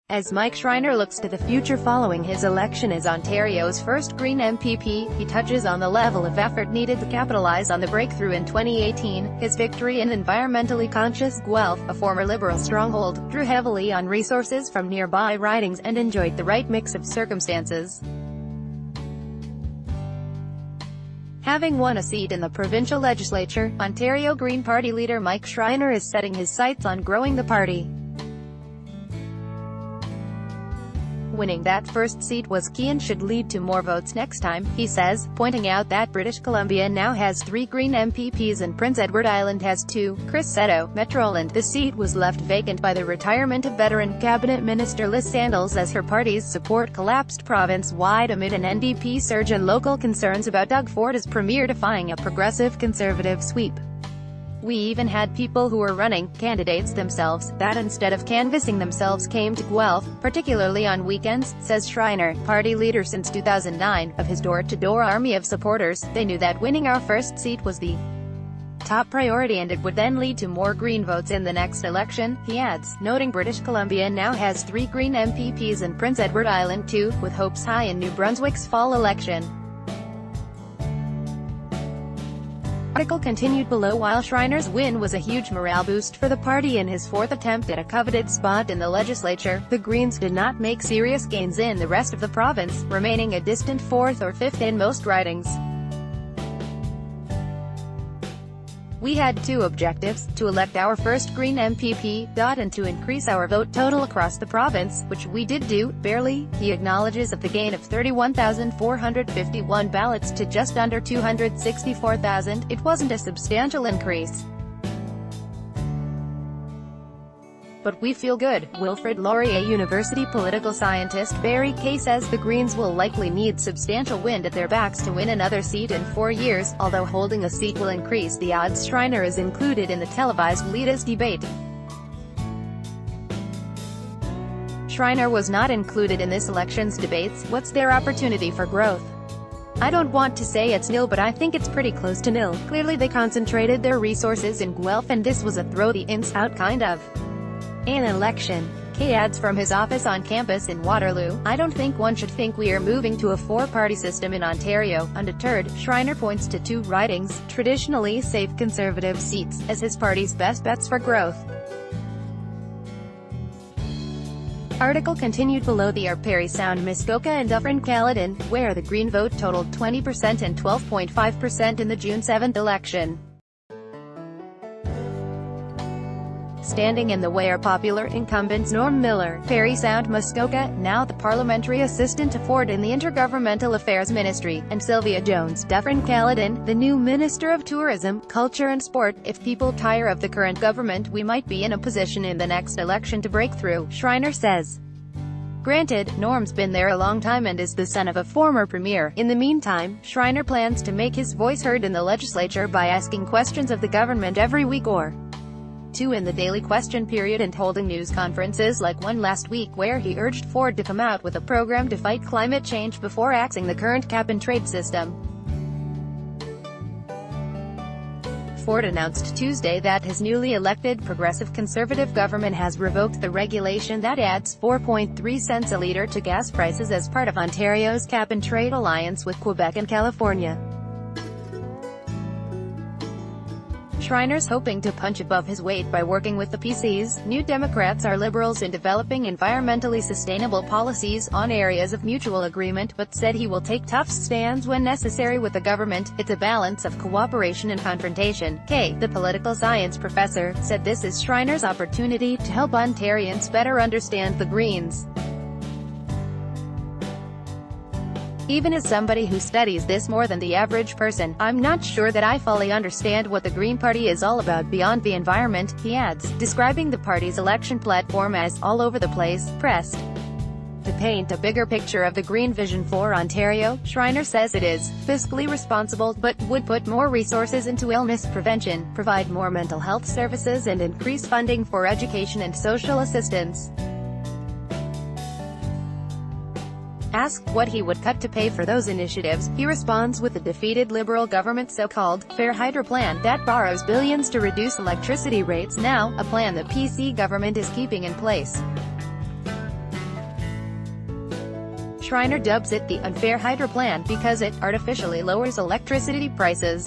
As Mike Schreiner looks to the future following his election as Ontario's first Green MPP, he touches on the level of effort needed to capitalize on the breakthrough in 2018, his victory in environmentally conscious Guelph, a former Liberal stronghold, drew heavily on resources from nearby ridings and enjoyed the right mix of circumstances. Having won a seat in the provincial legislature, Ontario Green Party leader Mike Schreiner is setting his sights on growing the party. Winning that first seat was key and should lead to more votes next time, he says, pointing out that British Columbia now has 3 Green MPPs and Prince Edward Island has 2. Chris Seto, Metroland. The seat was left vacant by the retirement of veteran Cabinet Minister Liz Sandals as her party's support collapsed province-wide amid an NDP surge and local concerns about Doug Ford's premier defying a progressive Conservative sweep. We even had people who were running, candidates themselves, that instead of canvassing themselves came to Guelph, particularly on weekends, says Schreiner, party leader since 2009. Of his door-to-door army of supporters, they knew that winning our first seat was the top priority and it would then lead to more Green votes in the next election, he adds, noting British Columbia now has 3 Green MPPs and Prince Edward Island 2, with hopes high in New Brunswick's fall election. Article continued below. While Schreiner's win was a huge morale boost for the party in his 4th attempt at a coveted spot in the legislature, the Greens did not make serious gains in the rest of the province, remaining a distant 4th or 5th in most ridings. We had 2 objectives, to elect our first Green MPP, and to increase our vote total across the province, which we did do, barely. He acknowledges of the gain of 31,451 ballots to just under 264,000, it wasn't a substantial increase. But we feel good. Wilfrid Laurier University political scientist Barry Kay says the Greens will likely need substantial wind at their backs to win another seat in 4 years, although holding a seat will increase the odds. Schreiner is included in the televised leaders debate. Schreiner was not included in this election's debates. What's their opportunity for growth? I don't want to say it's nil, but I think it's pretty close to nil. Clearly they concentrated their resources in Guelph and this was a throw the ints out kind of an election. Kay adds from his office on campus in Waterloo, I don't think one should think we are moving to a 4-party system in Ontario. Undeterred, Schreiner points to 2 ridings, traditionally safe Conservative seats, as his party's best bets for growth. Article continued below. The Parry Sound, Muskoka and Dufferin-Caledon, where the Green vote totaled 20% and 12.5% in the June 7 election. Standing in the way are popular incumbents Norm Miller, Parry Sound, Muskoka, now the parliamentary assistant to Ford in the Intergovernmental Affairs Ministry, and Sylvia Jones, Dufferin-Caledon, the new Minister of Tourism, Culture and Sport. If people tire of the current government, we might be in a position in the next election to break through, Schreiner says. Granted, Norm's been there a long time and is the son of a former premier. In the meantime, Schreiner plans to make his voice heard in the legislature by asking questions of the government every week or 2 in the daily question period and holding news conferences like one last week where he urged Ford to come out with a program to fight climate change before axing the current cap-and-trade system. Ford announced Tuesday that his newly elected Progressive Conservative government has revoked the regulation that adds 4.3 cents a litre to gas prices as part of Ontario's cap-and-trade alliance with Quebec and California. Schreiner's hoping to punch above his weight by working with the PCs, New Democrats are Liberals in developing environmentally sustainable policies on areas of mutual agreement, but said he will take tough stands when necessary with the government. It's a balance of cooperation and confrontation. Kay, the political science professor, said this is Schreiner's opportunity to help Ontarians better understand the Greens. Even as somebody who studies this more than the average person, I'm not sure that I fully understand what the Green Party is all about beyond the environment, he adds, describing the party's election platform as all over the place. Pressed to paint a bigger picture of the Green vision for Ontario, Schreiner says it is fiscally responsible, but would put more resources into illness prevention, provide more mental health services and increase funding for education and social assistance. Asked what he would cut to pay for those initiatives, he responds with the defeated Liberal government's so-called Fair Hydro plan that borrows billions to reduce electricity rates now, a plan the PC government is keeping in place. Schreiner dubs it the unfair hydro plan because it artificially lowers electricity prices.